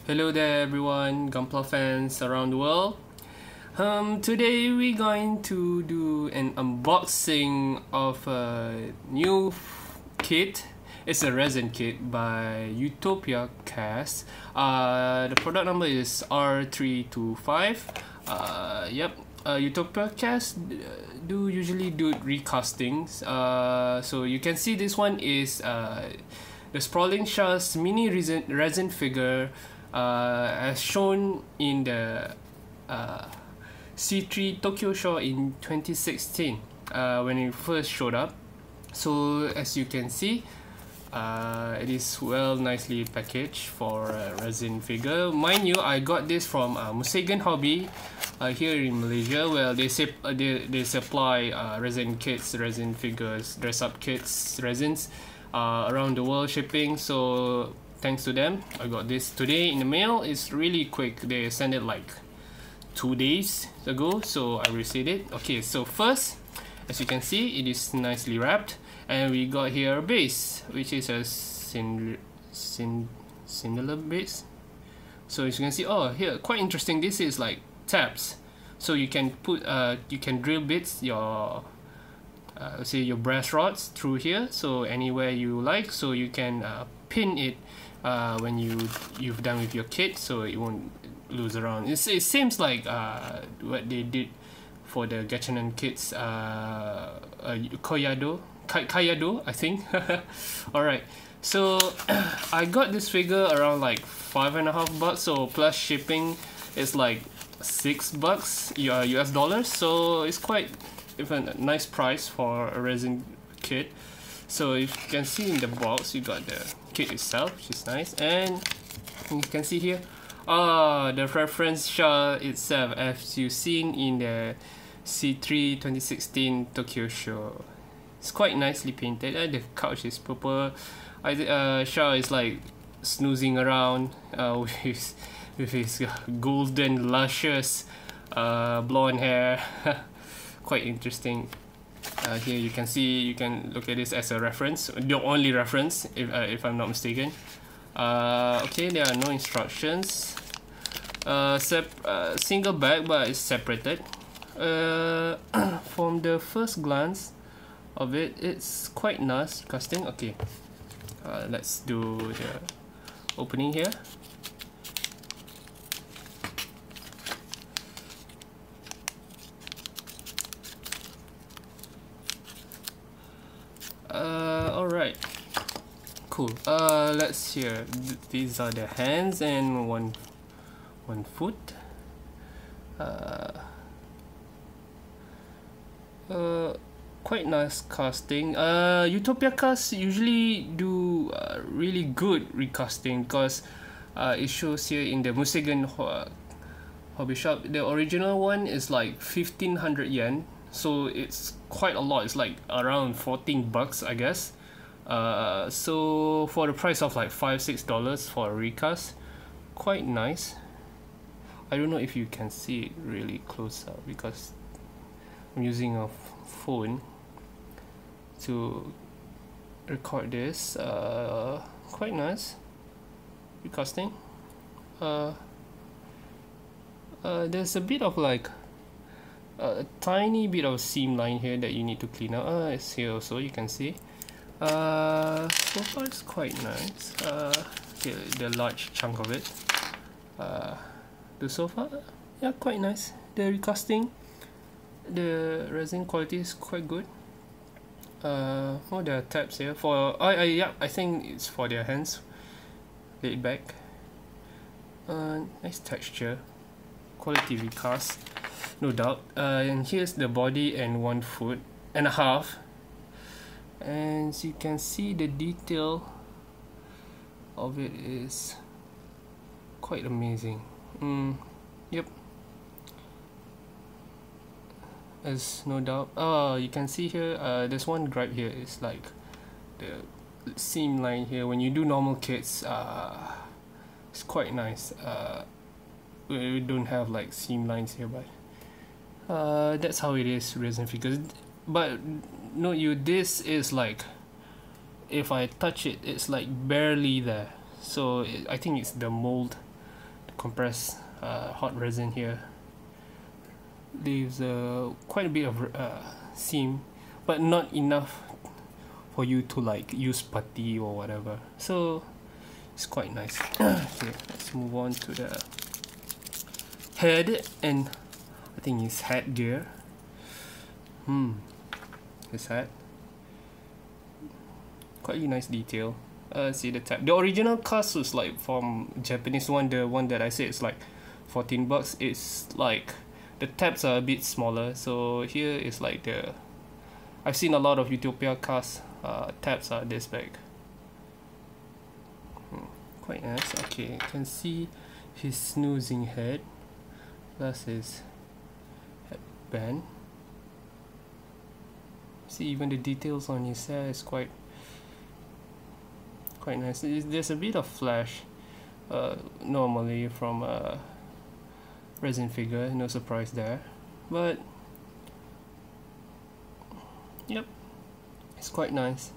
Hello there everyone, Gunpla fans around the world. Today we're going to do an unboxing of a new kit. It's a resin kit by Utopia Cast. The product number is R325. Utopia Cast usually do recastings. So you can see this one is the Sprawling Char's mini resin figure, as shown in the C3 Tokyo show in 2016 when it first showed up. So as you can see, it is nicely packaged for a resin figure. Mind you, I got this from Musegan Hobby here in Malaysia. Well, they supply resin kits, resin figures, dress up kits, resins around the world shipping. So thanks to them, I got this today in the mail. It's really quick. They sent it like 2 days ago, so I received it. Okay, so first, as you can see, it is nicely wrapped, and we got here a base, which is a cinder base. So as you can see, oh, here, quite interesting. This is like tabs, so you can put you can drill bits your say your brass rods through here, so anywhere you like, so you can pin it when you've done with your kit, so it won't lose around. It seems like what they did for the Gachanan kits, Kayado, I think. Alright, so I got this figure around like $5.50, so plus shipping is like $6 US dollars, so it's quite even a nice price for a resin kit. So if you can see in the box, you got the kit itself, which is nice, and you can see here the reference Char itself, as you've seen in the C3 2016 Tokyo show. It's quite nicely painted. The couch is purple. Char is like snoozing around with his golden luscious blonde hair. Quite interesting. Here you can see, you can look at this as a reference, the only reference, if I'm not mistaken. Okay, there are no instructions. Single bag, but it's separated. From the first glance of it, it's quite nice casting. Okay, let's do the opening here. Alright, cool. Let's see. These are the hands and one foot. Quite nice casting. Utopia Cast usually do really good recasting, because it shows here in the Musegan hobby shop, the original one is like 1500 yen, so it's quite a lot. It's like around $14, I guess. So for the price of like $5-6 for a recast, quite nice. I don't know if you can see it really close up because I'm using a phone to record this. Quite nice recasting. There's a bit of like a tiny bit of seam line here that you need to clean up. It's here also, you can see. So far it's quite nice. The large chunk of it. The sofa, yeah, quite nice. The recasting, the resin quality is quite good. There are tabs here for I think it's for their hands. Laid back. Nice texture, quality recast, no doubt. And here's the body and 1.5 foot, and as you can see, the detail of it is quite amazing. Yep, as no doubt. You can see here, there's one gripe here. It's like the seam line here. When you do normal kits, it's quite nice. We don't have like seam lines here, but that's how it is, resin figures. But note you, this is like, if I touch it, it's like barely there. So I think it's the mold compressed hot resin here. Leaves quite a bit of seam, but not enough for you to like use putty or whatever. So it's quite nice. Okay, let's move on to the head, and I think it's head gear. His head, quite a nice detail. See the tab. The original cast was like from Japanese one. The one that I said is like $14. It's like the tabs are a bit smaller. So here is like the. I've seen a lot of Utopia Cast tabs are this big. Quite nice. Okay, you can see his snoozing head plus his headband. See, even the details on his hair is quite nice. There's a bit of flash normally from a resin figure, no surprise there, but yep, it's quite nice.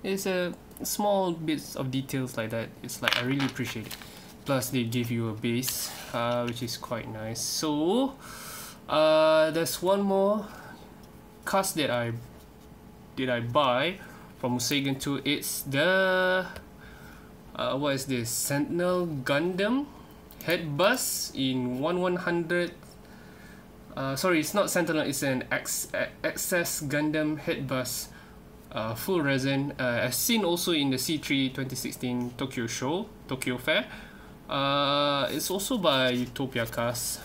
It's a small bits of details like that. It's like I really appreciate it. Plus they give you a base, which is quite nice. So there's one more cast that I buy from Musagan 2. It's the what is this, Sentinel Gundam head bus in 1/100. Sorry, it's not Sentinel, it's an Access Gundam head bus, full resin, as seen also in the C3 2016 Tokyo Fair. It's also by Utopia Cast.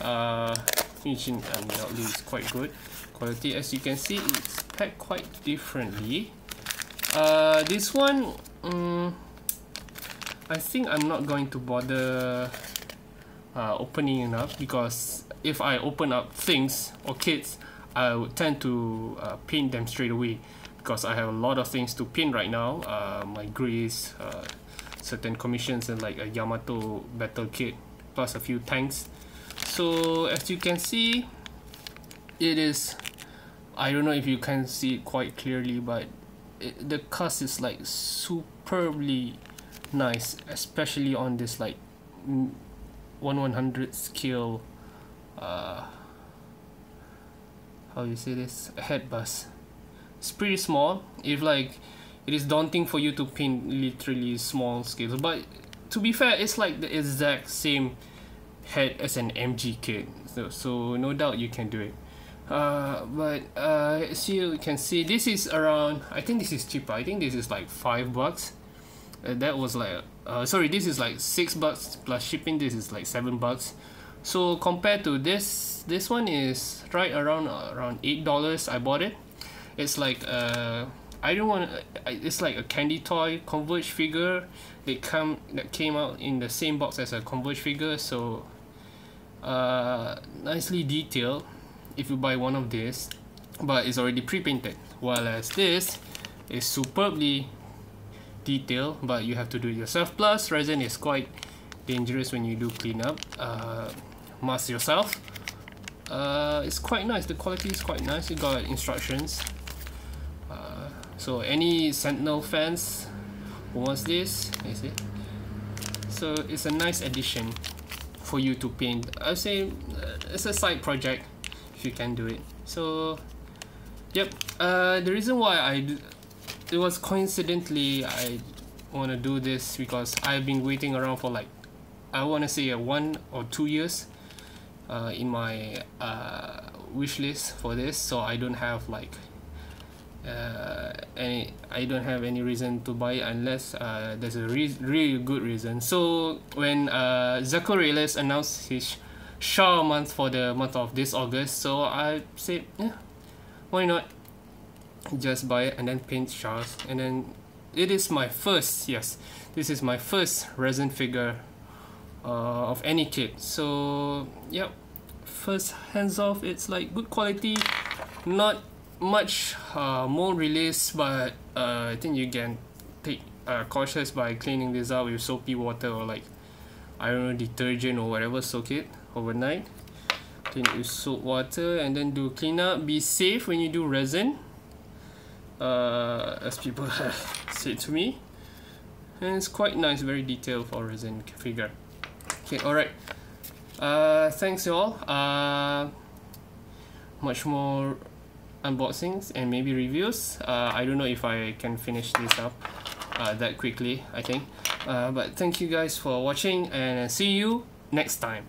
Finishing undoubtedly is quite good quality. As you can see, it's packed quite differently. This one, I think I'm not going to bother opening it up, because if I open up things or kits, I would tend to paint them straight away, because I have a lot of things to paint right now. My grays, certain commissions, and like a Yamato battle kit, plus a few tanks. So as you can see, it is, I don't know if you can see it quite clearly, but the cast is like superbly nice, especially on this like 1/100 scale, how you say this, head bus. It's pretty small. If like it is daunting for you to paint literally small scales, but to be fair, it's like the exact same head as an MG kit, so no doubt you can do it. But as you can see, this is around, I think this is cheaper. I think this is like $5. That was like sorry, this is like $6 plus shipping. This is like $7. So compared to this one is right around $8. I bought it. It's like it's like a candy toy Converge figure that came out in the same box as a Converge figure. So nicely detailed if you buy one of this, but it's already pre-painted, while as this is superbly detailed, but you have to do it yourself. Plus resin is quite dangerous when you do cleanup. Mask yourself. It's quite nice. The quality is quite nice. You got instructions. So any Sentinel fans who wants this, is it? So it's a nice addition for you to paint. I say it's a side project if you can do it. So yep, the reason why it was coincidentally I want to do this because I've been waiting around for like, I want to say 1 or 2 years in my wish list for this. So I don't have like I don't have any reason to buy it unless there's a really good reason. So when Zako Reyes announced his Char month for the month of this August, so I said, yeah, why not just buy it and then paint Chars. And then it is my first, yes, this is my first resin figure of any kit. So yep, first hands off, it's like good quality, not much mold release, but I think you can take cautious by cleaning this out with soapy water or like, I don't know, detergent or whatever. Soak it overnight, clean it with soap water, and then do cleanup. Be safe when you do resin, as people have said to me. And it's quite nice, very detailed for resin figure. Okay, alright. Thanks you all. Much more unboxings and maybe reviews. I don't know if I can finish this up that quickly, I think. But thank you guys for watching, and see you next time.